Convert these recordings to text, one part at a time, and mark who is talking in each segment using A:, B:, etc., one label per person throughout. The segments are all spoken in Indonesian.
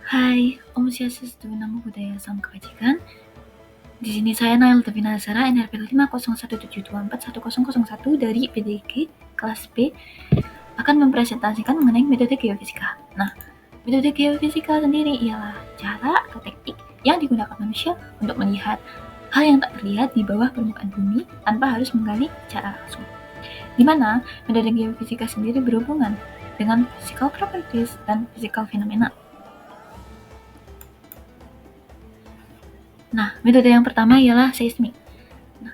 A: Hai, Om Swastiastu, Namo Buddhaya, Salam Kebajikan. Di sini saya Nail Devina Azara, NRP 50172411001 dari PDG kelas B akan mempresentasikan mengenai metode geofisika. Nah, metode geofisika sendiri ialah cara atau teknik yang digunakan manusia untuk melihat hal yang tak terlihat di bawah permukaan bumi tanpa harus menggali secara langsung. Di mana metode geofisika sendiri berhubungan dengan physical properties dan physical phenomena. Nah, metode yang pertama ialah seismik. Nah,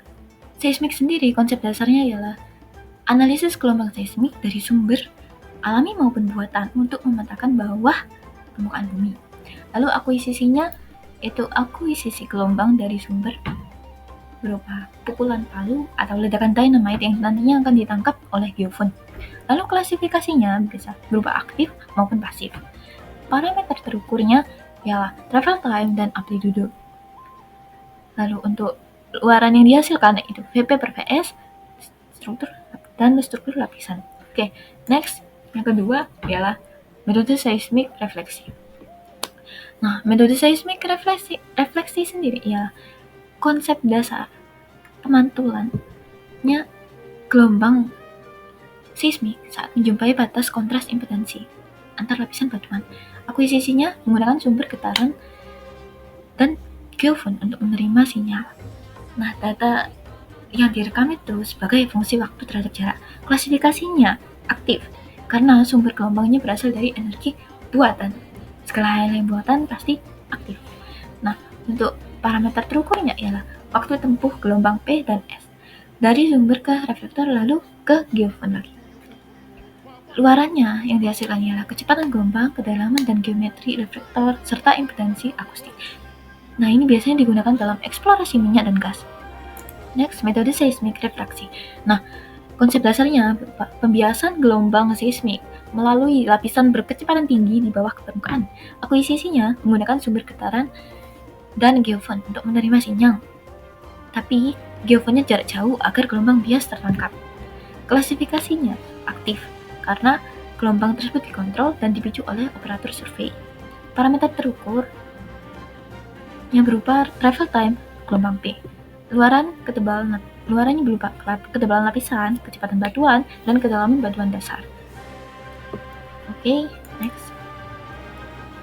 A: seismik sendiri konsep dasarnya ialah analisis gelombang seismik dari sumber alami maupun buatan untuk memetakan bawah permukaan bumi. Lalu akuisisinya itu akuisisi gelombang dari sumber berupa pukulan palu atau ledakan dynamite yang nantinya akan ditangkap oleh geofon. Lalu klasifikasinya bisa berupa aktif maupun pasif. Parameter terukurnya ialah travel time dan amplitude. Lalu untuk luaran yang dihasilkan itu Vp per Vs, struktur dan struktur lapisan. Oke, next yang kedua ialah metode seismik refleksi. Nah, metode seismik refleksi sendiri ya konsep dasar pemantulannya gelombang seismik saat menjumpai batas kontras impedansi antar lapisan batuan. Akuisisinya menggunakan sumber getaran dan geofon untuk menerima sinyal. Nah, data yang direkam itu sebagai fungsi waktu terhadap jarak. Klasifikasinya aktif karena sumber gelombangnya berasal dari energi buatan. Segala hal yang buatan pasti aktif. Nah, untuk parameter terukurnya ialah waktu tempuh gelombang P dan S dari sumber ke reflektor lalu ke geofon lagi. Luarannya yang dihasilkan ialah kecepatan gelombang, kedalaman dan geometri reflektor serta impedansi akustik. Nah, ini biasanya digunakan dalam eksplorasi minyak dan gas. Next, metode seismik refraksi. Nah, konsep dasarnya berupa pembiasan gelombang seismik melalui lapisan berkecepatan tinggi di bawah permukaan. Akuisisinya menggunakan sumber getaran dan geofon untuk menerima sinyal. Tapi, geofonnya jarak jauh agar gelombang bias tertangkap. Klasifikasinya aktif karena gelombang tersebut dikontrol dan dipicu oleh operator survei. Parameter terukur yang berupa travel time gelombang P. Luarannya berupa ketebalan lapisan, kecepatan batuan, dan kedalaman batuan dasar. Oke, next.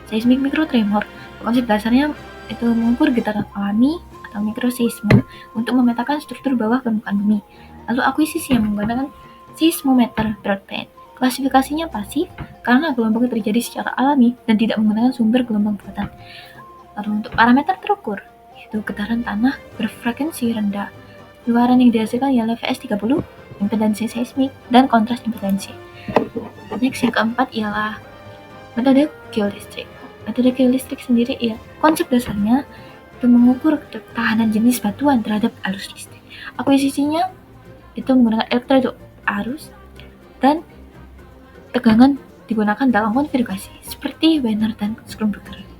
A: Seismik mikrotremor. Konsep dasarnya itu mengukur getaran alami atau mikroseisme untuk memetakan struktur bawah permukaan bumi. Lalu akuisisi yang menggunakan seismometer broadband. Klasifikasinya pasif karena gelombang terjadi secara alami dan tidak menggunakan sumber gelombang buatan. Lalu untuk parameter terukur, yaitu getaran tanah berfrekuensi rendah. Luaran yang dihasilkan ialah VS30, impedansi seismik, dan kontras impedansi. Next, yang keempat ialah metode geolistrik. Metode geolistrik sendiri ya konsep dasarnya itu mengukur ketahanan jenis batuan terhadap arus listrik. Akuisisinya itu menggunakan elektrodo arus dan tegangan digunakan dalam konfigurasi seperti Wiener dan Schrödinger.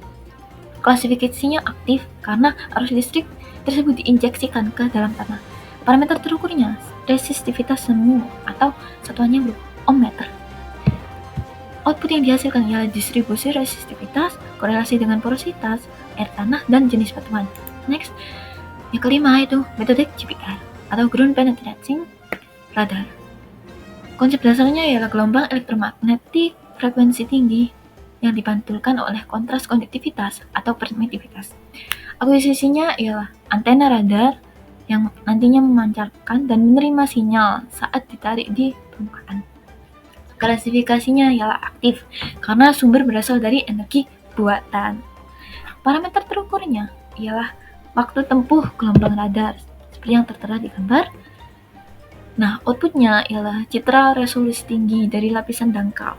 A: Klasifikasinya aktif karena arus listrik tersebut diinjeksikan ke dalam tanah. Parameter terukurnya resistivitas semu atau satuannya berupa ohm meter. Output yang dihasilkan ialah distribusi resistivitas, korelasi dengan porositas, air tanah, dan jenis batuan. Next, yang kelima itu metode GPR atau Ground Penetrating Radar. Konsep dasarnya ialah gelombang elektromagnetik frekuensi tinggi yang dipantulkan oleh kontras konduktivitas atau permitivitas. Akuisisinya ialah antena radar yang nantinya memancarkan dan menerima sinyal saat ditarik di permukaan. Klasifikasinya ialah aktif karena sumber berasal dari energi buatan. Parameter terukurnya ialah waktu tempuh gelombang radar seperti yang tertera di gambar. Nah, outputnya ialah citra resolusi tinggi dari lapisan dangkal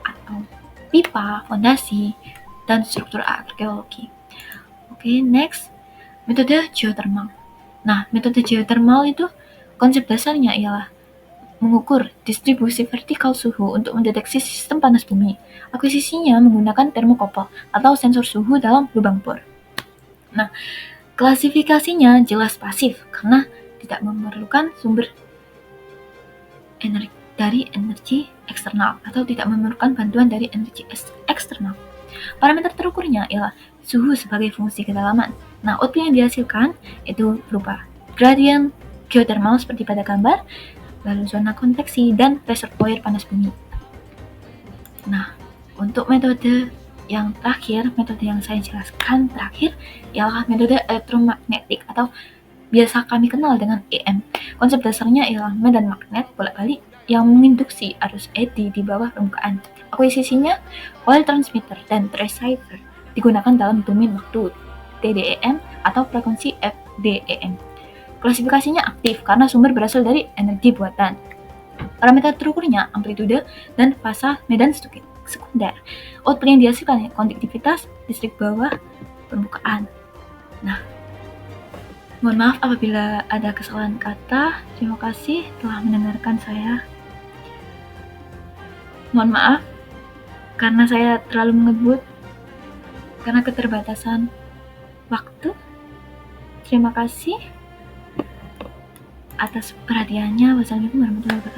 A: atau pipa, fondasi, dan struktur arkeologi. Oke, next, metode geothermal. Nah, metode geothermal itu konsep dasarnya ialah mengukur distribusi vertikal suhu untuk mendeteksi sistem panas bumi. Akuisisinya menggunakan termokouple atau sensor suhu dalam lubang bor. Nah, klasifikasinya jelas pasif karena tidak memerlukan sumber energi eksternal atau tidak memerlukan bantuan dari energi eksternal. Parameter terukurnya ialah suhu sebagai fungsi kedalaman. Nah, output yang dihasilkan itu berupa gradient geothermal seperti pada gambar, lalu zona konveksi, dan reservoir panas bumi. Nah, untuk metode yang terakhir, metode yang saya jelaskan terakhir ialah metode elektromagnetik atau biasa kami kenal dengan EM. Konsep dasarnya ialah medan magnet bolak-balik yang menginduksi arus eddy di bawah permukaan. Akuisisinya, coil transmitter dan receiver digunakan dalam domain waktu TDEM atau frekuensi FDEM. Klasifikasinya aktif karena sumber berasal dari energi buatan. Parameter terukurnya amplitude dan fasa medan sekunder. Output yang dihasilkan konduktivitas listrik bawah permukaan. Nah, mohon maaf apabila ada kesalahan kata. Terima kasih telah mendengarkan saya. Mohon maaf karena saya terlalu mengebut karena keterbatasan waktu. Terima kasih atas perhatiannya. Wassalamualaikum warahmatullahi wabarakatuh.